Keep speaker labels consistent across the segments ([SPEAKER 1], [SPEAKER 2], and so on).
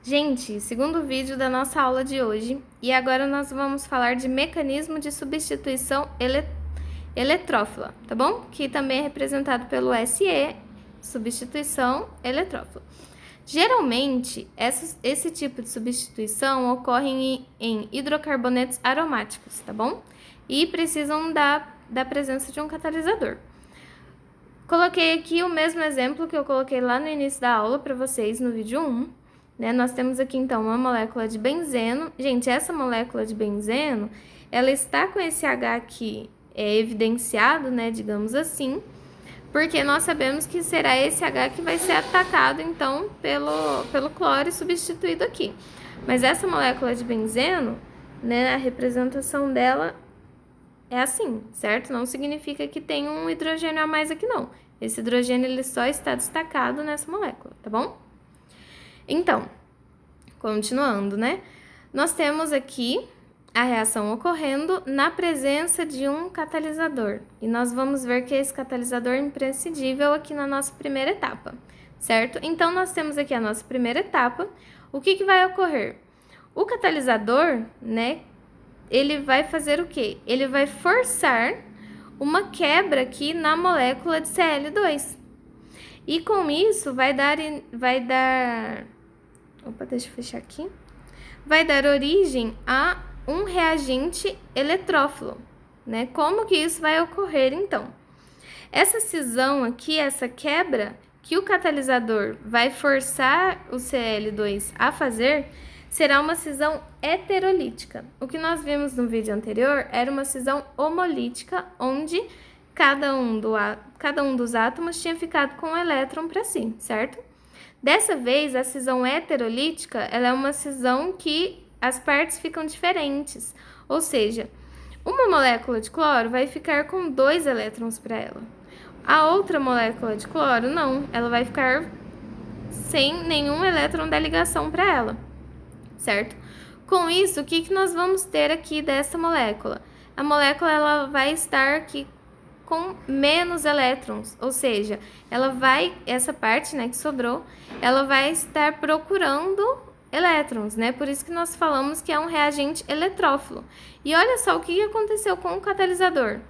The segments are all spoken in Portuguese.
[SPEAKER 1] Gente, segundo vídeo da nossa aula de hoje, e agora nós vamos falar de mecanismo de substituição eletrófila, tá bom? Que também é representado pelo SE, substituição eletrófila. Geralmente, esse tipo de substituição ocorre em hidrocarbonetos aromáticos, tá bom? E precisam da presença de um catalisador. Coloquei aqui o mesmo exemplo que eu coloquei lá no início da aula para vocês no vídeo 1. Né? Nós temos aqui, então, uma molécula de benzeno. Gente, essa molécula de benzeno, ela está com esse H aqui evidenciado, né, digamos assim, porque nós sabemos que será esse H que vai ser atacado, então, pelo cloro e substituído aqui. Mas essa molécula de benzeno, né, a representação dela é assim, certo? Não significa que tem um hidrogênio a mais aqui, não. Esse hidrogênio, ele só está destacado nessa molécula, tá bom? Então, continuando, né? Nós temos aqui a reação ocorrendo na presença de um catalisador. E nós vamos ver que esse catalisador é imprescindível aqui na nossa primeira etapa, certo? Então, nós temos aqui a nossa primeira etapa. O que vai ocorrer? O catalisador, né, ele vai fazer o quê? Ele vai forçar uma quebra aqui na molécula de Cl2. E com isso vai dar deixa eu fechar aqui. Vai dar origem a um reagente eletrófilo, né? Como que isso vai ocorrer, então? Essa cisão aqui, essa quebra que o catalisador vai forçar o Cl2 a fazer, será uma cisão heterolítica. O que nós vimos no vídeo anterior era uma cisão homolítica, onde cada um dos átomos tinha ficado com um elétron para si, certo? Dessa vez, a cisão heterolítica, ela é uma cisão que as partes ficam diferentes, ou seja, uma molécula de cloro vai ficar com 2 elétrons para ela. A outra molécula de cloro, não, ela vai ficar sem nenhum elétron da ligação para ela, certo? Com isso, o que nós vamos ter aqui dessa molécula? A molécula ela vai estar aqui com menos elétrons, ou seja, essa parte, né, que sobrou, ela vai estar procurando elétrons, né? Por isso que nós falamos que é um reagente eletrófilo. E olha só o que aconteceu com o catalisador.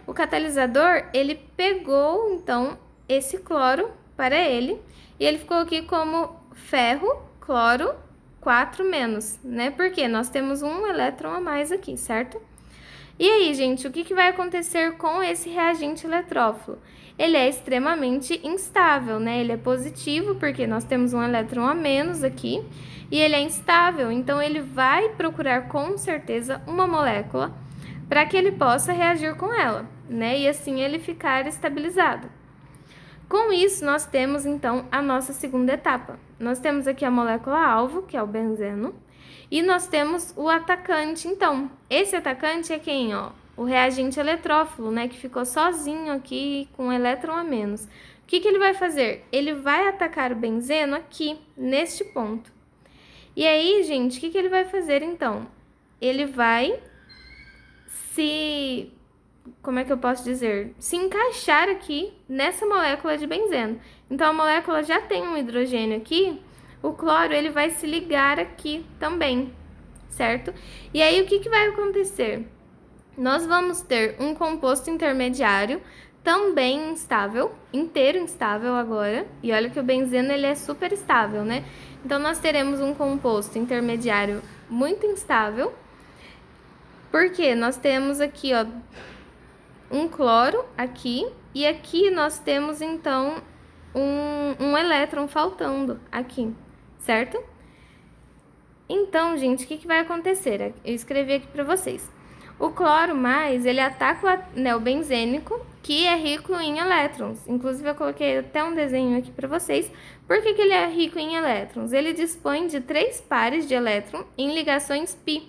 [SPEAKER 1] O catalisador, ele pegou, então, esse cloro para ele, e ele ficou aqui como ferro, cloro, 4-, né? Porque nós temos um elétron a mais aqui, certo? E aí, gente, o que vai acontecer com esse reagente eletrófilo? Ele é extremamente instável, né? Ele é positivo porque nós temos um elétron a menos aqui e ele é instável, então ele vai procurar com certeza uma molécula para que ele possa reagir com ela, né? E assim ele ficar estabilizado. Com isso, nós temos então a nossa segunda etapa. Nós temos aqui a molécula alvo, que é o benzeno, e nós temos o atacante, então. Esse atacante é quem, ó? O reagente eletrófilo, né? Que ficou sozinho aqui com um elétron a menos. O que ele vai fazer? Ele vai atacar o benzeno aqui, neste ponto. E aí, gente, o que ele vai fazer, então? Ele vai como é que eu posso dizer? Se encaixar aqui nessa molécula de benzeno. Então, a molécula já tem um hidrogênio aqui, o cloro ele vai se ligar aqui também, certo? E aí, o que vai acontecer? Nós vamos ter um composto intermediário também instável, inteiro instável agora. E olha que o benzeno ele é super estável, né? Então, nós teremos um composto intermediário muito instável, porque nós temos aqui, ó, um cloro aqui, e aqui nós temos, então, um elétron faltando aqui, certo? Então, gente, o que vai acontecer? Eu escrevi aqui para vocês. O cloro mais, ele ataca o anel benzênico, que é rico em elétrons. Inclusive, eu coloquei até um desenho aqui para vocês. Por que ele é rico em elétrons? Ele dispõe de 3 pares de elétron em ligações π,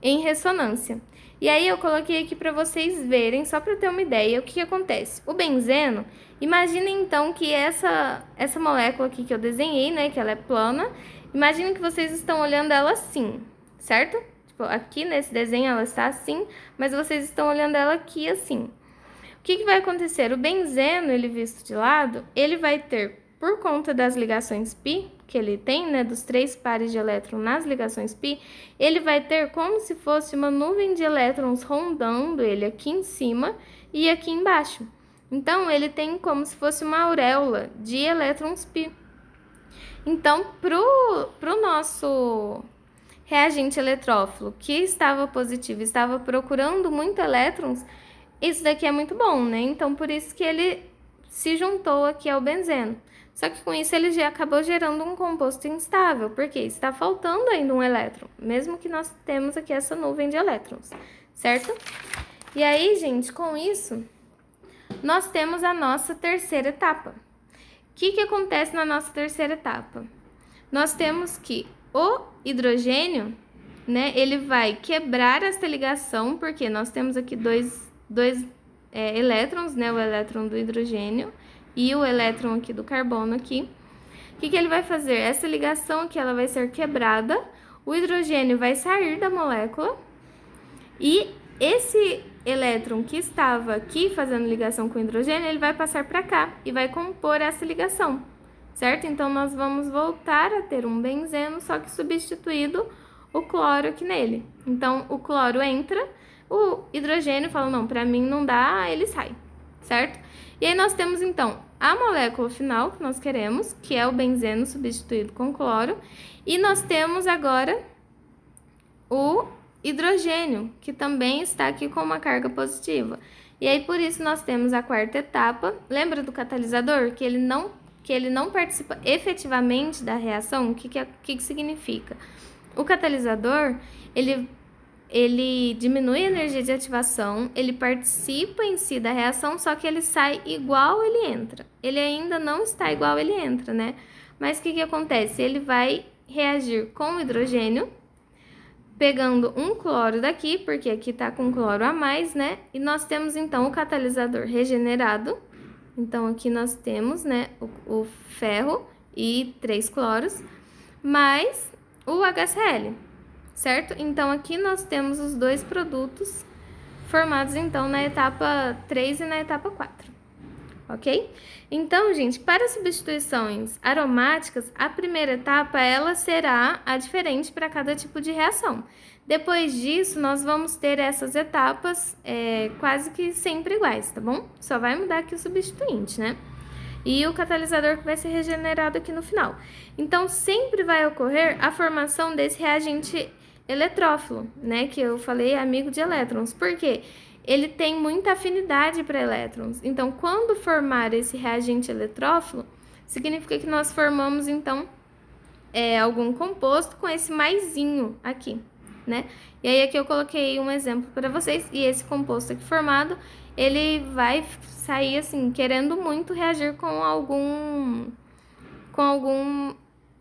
[SPEAKER 1] em ressonância. E aí eu coloquei aqui para vocês verem, só para ter uma ideia, o que acontece. O benzeno, imaginem então que essa molécula aqui que eu desenhei, né, que ela é plana, imaginem que vocês estão olhando ela assim, certo? Tipo, aqui nesse desenho ela está assim, mas vocês estão olhando ela aqui assim. O que vai acontecer? O benzeno, ele visto de lado, ele vai ter por conta das ligações π que ele tem, né, dos 3 pares de elétrons nas ligações π, ele vai ter como se fosse uma nuvem de elétrons rondando ele aqui em cima e aqui embaixo. Então, ele tem como se fosse uma auréola de elétrons π. Então, pro nosso reagente eletrófilo que estava positivo, estava procurando muito elétrons, isso daqui é muito bom, né? Então, por isso que ele se juntou aqui ao benzeno. Só que com isso ele já acabou gerando um composto instável, porque está faltando ainda um elétron, mesmo que nós temos aqui essa nuvem de elétrons, certo? E aí, gente, com isso, nós temos a nossa terceira etapa. O que acontece na nossa terceira etapa? Nós temos que o hidrogênio, né, ele vai quebrar essa ligação, porque nós temos aqui dois elétrons, né, o elétron do hidrogênio e o elétron aqui do carbono aqui. O que ele vai fazer? Essa ligação aqui, ela vai ser quebrada, o hidrogênio vai sair da molécula e esse elétron que estava aqui fazendo ligação com o hidrogênio, ele vai passar para cá e vai compor essa ligação, certo? Então, nós vamos voltar a ter um benzeno, só que substituído o cloro aqui nele. Então, o cloro entra, o hidrogênio fala, não, para mim não dá, ele sai, certo? E aí nós temos, então, a molécula final que nós queremos, que é o benzeno substituído com cloro, e nós temos agora o hidrogênio, que também está aqui com uma carga positiva. E aí, por isso, nós temos a quarta etapa. Lembra do catalisador? Que ele não participa efetivamente da reação? O que significa? O catalisador, ele diminui a energia de ativação, ele participa em si da reação, só que ele sai igual ele entra. Ele ainda não está igual ele entra, né? Mas o que acontece? Ele vai reagir com o hidrogênio, pegando um cloro daqui, porque aqui tá com cloro a mais, né? E nós temos, então, o catalisador regenerado. Então, aqui nós temos, né, o ferro e 3 cloros, mais o HCl, certo? Então, aqui nós temos os dois produtos formados, então, na etapa 3 e na etapa 4, ok? Então, gente, para substituições aromáticas, a primeira etapa, ela será a diferente para cada tipo de reação. Depois disso, nós vamos ter essas etapas quase que sempre iguais, tá bom? Só vai mudar aqui o substituinte, né? E o catalisador que vai ser regenerado aqui no final. Então, sempre vai ocorrer a formação desse reagente eletrófilo, né? Que eu falei amigo de elétrons. Por quê? Ele tem muita afinidade para elétrons. Então, quando formar esse reagente eletrófilo, significa que nós formamos, então, algum composto com esse maisinho aqui, né? E aí, aqui eu coloquei um exemplo para vocês. E esse composto aqui formado, ele vai sair, assim, querendo muito reagir com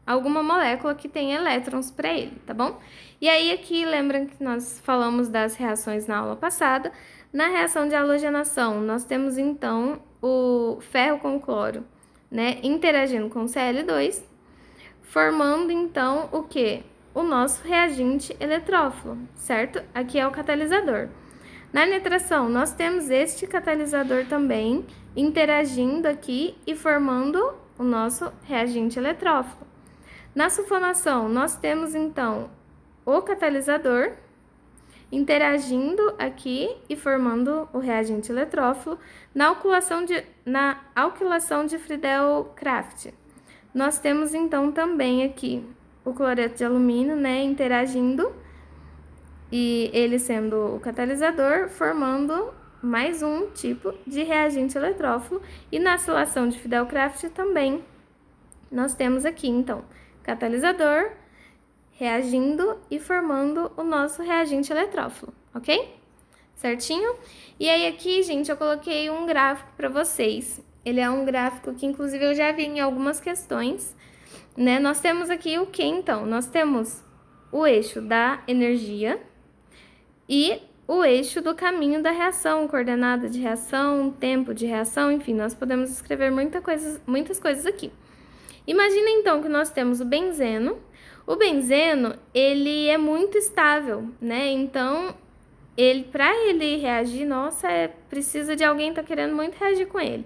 [SPEAKER 1] alguma molécula que tem elétrons para ele, tá bom? E aí, aqui, lembram que nós falamos das reações na aula passada. Na reação de halogenação, nós temos, então, o ferro com cloro, né, interagindo com Cl2, formando, então, o quê? O nosso reagente eletrófilo, certo? Aqui é o catalisador. Na nitração, nós temos este catalisador também interagindo aqui e formando o nosso reagente eletrófilo. Na sulfonação, nós temos, então, o catalisador interagindo aqui e formando o reagente eletrófilo. Na alquilação de Friedel-Crafts, nós temos, então, também aqui o cloreto de alumínio, né, interagindo e ele sendo o catalisador, formando mais um tipo de reagente eletrófilo. E na acilação de Friedel-Crafts também nós temos aqui, então, catalisador reagindo e formando o nosso reagente eletrófilo, ok? Certinho? E aí aqui, gente, eu coloquei um gráfico para vocês. Ele é um gráfico que, inclusive, eu já vi em algumas questões, né? Nós temos aqui o que, então? Nós temos o eixo da energia e o eixo do caminho da reação, coordenada de reação, tempo de reação, enfim, nós podemos escrever muitas coisas aqui. Imagina, então, que nós temos o benzeno. O benzeno, ele é muito estável, né? Então, para ele reagir, nossa, precisa de alguém que tá querendo muito reagir com ele.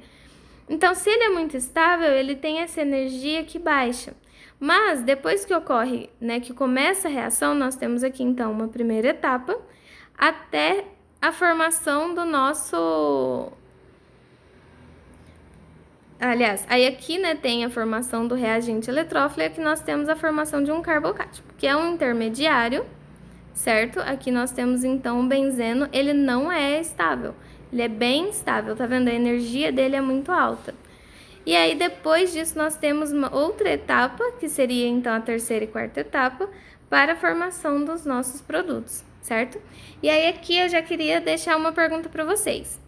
[SPEAKER 1] Então, se ele é muito estável, ele tem essa energia que baixa. Mas, depois que ocorre, né, que começa a reação, nós temos aqui, então, uma primeira etapa, até a formação do nosso... Aliás, aí aqui, né, tem a formação do reagente eletrófilo e aqui nós temos a formação de um carbocátion, que é um intermediário, certo? Aqui nós temos, então, o benzeno, ele não é estável, ele é bem estável, tá vendo? A energia dele é muito alta. E aí, depois disso, nós temos uma outra etapa, que seria, então, a terceira e quarta etapa, para a formação dos nossos produtos, certo? E aí, aqui eu já queria deixar uma pergunta para vocês.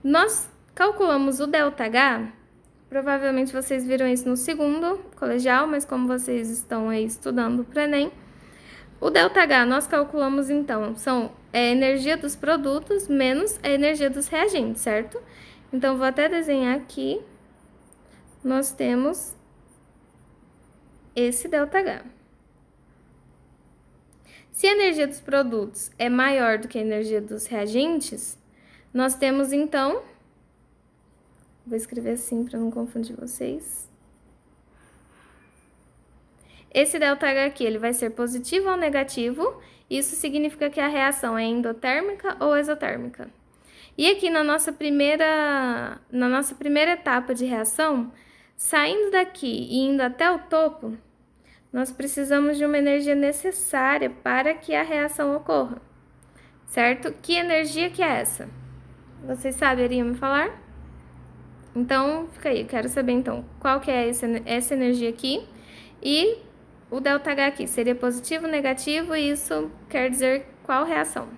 [SPEAKER 1] Nós calculamos o ΔH, provavelmente vocês viram isso no segundo colegial, mas como vocês estão aí estudando para o Enem, o ΔH nós calculamos, então, são a energia dos produtos menos a energia dos reagentes, certo? Então, vou até desenhar aqui. Nós temos esse ΔH. Se a energia dos produtos é maior do que a energia dos reagentes, nós temos, então... Vou escrever assim para não confundir vocês. Esse ΔH aqui, ele vai ser positivo ou negativo. Isso significa que a reação é endotérmica ou exotérmica. E aqui na nossa primeira etapa de reação, saindo daqui e indo até o topo, nós precisamos de uma energia necessária para que a reação ocorra, certo? Que energia que é essa? Vocês saberiam me falar? Então, fica aí, eu quero saber então qual que é essa energia aqui e o ΔH aqui, seria positivo, negativo, e isso quer dizer qual reação?